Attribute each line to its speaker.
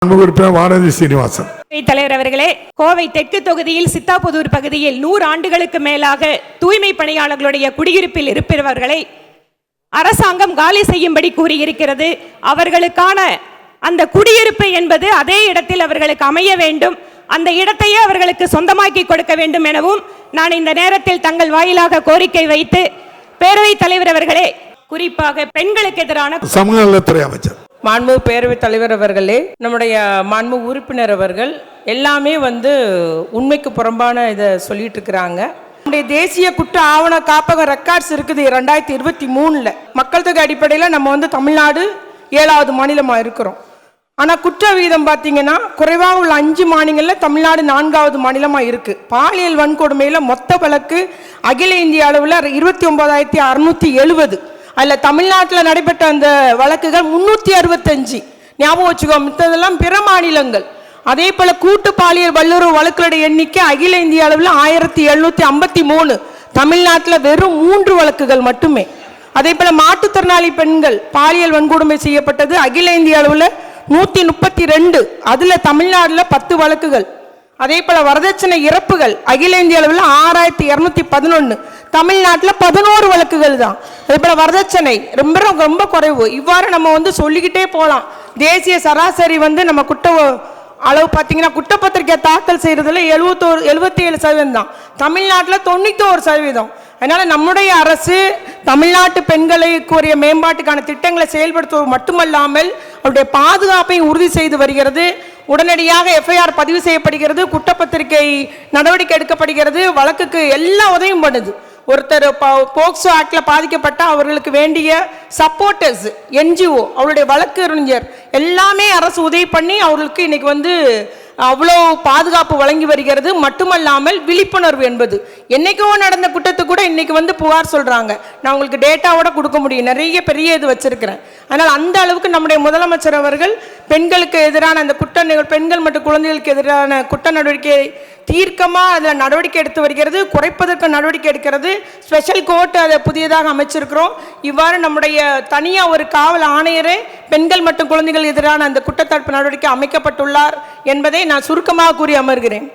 Speaker 1: வானதி சீனிவாசன்
Speaker 2: தலைவர் அவர்களே, கோவை தெற்கு தொகுதியில் சித்தாபுதூர் பகுதியில் 100 ஆண்டுகளுக்கு மேலாக தூய்மை பணியாளர்களுடைய குடியிருப்பில் இருப்பவர்களை அரசாங்கம் காலி செய்யும்படி கூறியிருக்கிறது. அவர்களுக்கான அந்த குடியிருப்பு என்பது அதே இடத்தில் அவர்களுக்கு அமைய வேண்டும், அந்த இடத்தையே அவர்களுக்கு சொந்தமாக்கி கொடுக்க வேண்டும் எனவும் நான் இந்த நேரத்தில் தங்கள் வாயிலாக கோரிக்கை வைத்து, பேரவைத் தலைவர் அவர்களே, குறிப்பாக பெண்களுக்கு எதிரான
Speaker 1: சமூக நலத்துறை அமைச்சர்
Speaker 3: மாண்பு பேரவைத் தலைவர் அவர்களே, நம்முடைய மாண்பு உறுப்பினர் அவர்கள் எல்லாமே உண்மைக்கு புறம்பான இதை சொல்லிட்டு இருக்கிறாங்க. நம்முடைய தேசிய குற்ற ஆவண காப்பக ரெக்கார்ட்ஸ் இருக்குது 2023 மக்கள் தொகை அடிப்படையில் நம்ம தமிழ்நாடு 7வது மாநிலமாக இருக்கிறோம். ஆனால் குற்ற வீதம் பார்த்தீங்கன்னா குறைவாக உள்ள 5 மாநிலங்களில் தமிழ்நாடு 4வது மாநிலமாக இருக்குது. பாலியல் வன்கொடுமையில் மொத்த வழக்கு அகில இந்திய அளவில் 29,670. அதில் தமிழ்நாட்டில் நடைபெற்ற அந்த வழக்குகள் 365. ஞாபகம் வச்சுக்கோ, மித்ததெல்லாம் பிற மாநிலங்கள். அதே போல் கூட்டு பாலியல் வல்லுறவு வழக்குகளுடைய எண்ணிக்கை அகில இந்திய அளவில் 1753. தமிழ்நாட்டில் வெறும் 3 வழக்குகள் மட்டுமே. அதே போல் மாற்றுத்திறனாளி பெண்கள் பாலியல் வன்கொடுமை செய்யப்பட்டது அகில இந்திய அளவில் 132. அதில் தமிழ்நாட்டில் 10 வழக்குகள். அதே போல் வரதட்சணை இறப்புகள் அகில இந்திய அளவில் 6211. தமிழ்நாட்டில் 11 வழக்குகள் தான். அதே போல் வரதட்சணை ரொம்ப ரொம்ப குறைவு. இவ்வாறு நம்ம சொல்லிக்கிட்டே போகலாம். தேசிய சராசரி நம்ம குற்ற அளவு பார்த்தீங்கன்னா குற்றப்பத்திரிக்கை தாக்கல் செய்கிறதுல 77% தான். தமிழ்நாட்டில் 91%. அதனால் நம்முடைய அரசு தமிழ்நாட்டு பெண்களுக்குரிய மேம்பாட்டுக்கான திட்டங்களை செயல்படுத்துவது மட்டுமல்லாமல் அவருடைய பாதுகாப்பை உறுதி செய்து வருகிறது. உடனடியாக எஃப்ஐஆர் பதிவு செய்யப்படுகிறது, குற்றப்பத்திரிகை நடவடிக்கை எடுக்கப்படுகிறது, வழக்குக்கு எல்லா உதவியும் பண்ணுது. ஒருத்தர் போக்சோ ஆக்டில் பாதிக்கப்பட்டால் அவர்களுக்கு வேண்டிய சப்போர்ட்டர்ஸ், என்ஜிஓ, அவருடைய வழக்கறிஞர் எல்லாமே அரசு உதவி பண்ணி அவர்களுக்கு இன்னைக்கு அவ்வளோ பாதுகாப்பு வழங்கி வருகிறது. மட்டுமல்லாமல் விழிப்புணர்வு என்பது என்னைக்கோ நடந்த குற்றத்துக்கு கூட இன்னைக்கு புகார் சொல்றாங்க. நான் உங்களுக்கு டேட்டாவோட கொடுக்க முடியும், நிறைய பெரிய இது வச்சிருக்கிறேன். அதனால் அந்த அளவுக்கு நம்முடைய முதலமைச்சர் அவர்கள் பெண்களுக்கு எதிரான அந்த பெண்கள் மற்றும் குழந்தைகளுக்கு எதிரான குற்ற நடவடிக்கை தீர்க்கமாக அதில் நடவடிக்கை எடுத்து வருகிறது, குறைப்பதற்கு நடவடிக்கை எடுக்கிறது. ஸ்பெஷல் கோர்ட் அதை புதியதாக அமைச்சிருக்கிறோம். இவ்வாறு நம்முடைய தனியாக ஒரு காவல் ஆணையரே பெண்கள் மற்றும் குழந்தைகள் எதிரான அந்த குற்றத்தடுப்பு நடவடிக்கை அமைக்கப்பட்டுள்ளார் என்பதை நான் சுருக்கமாக கூறி அமர்கிறேன்.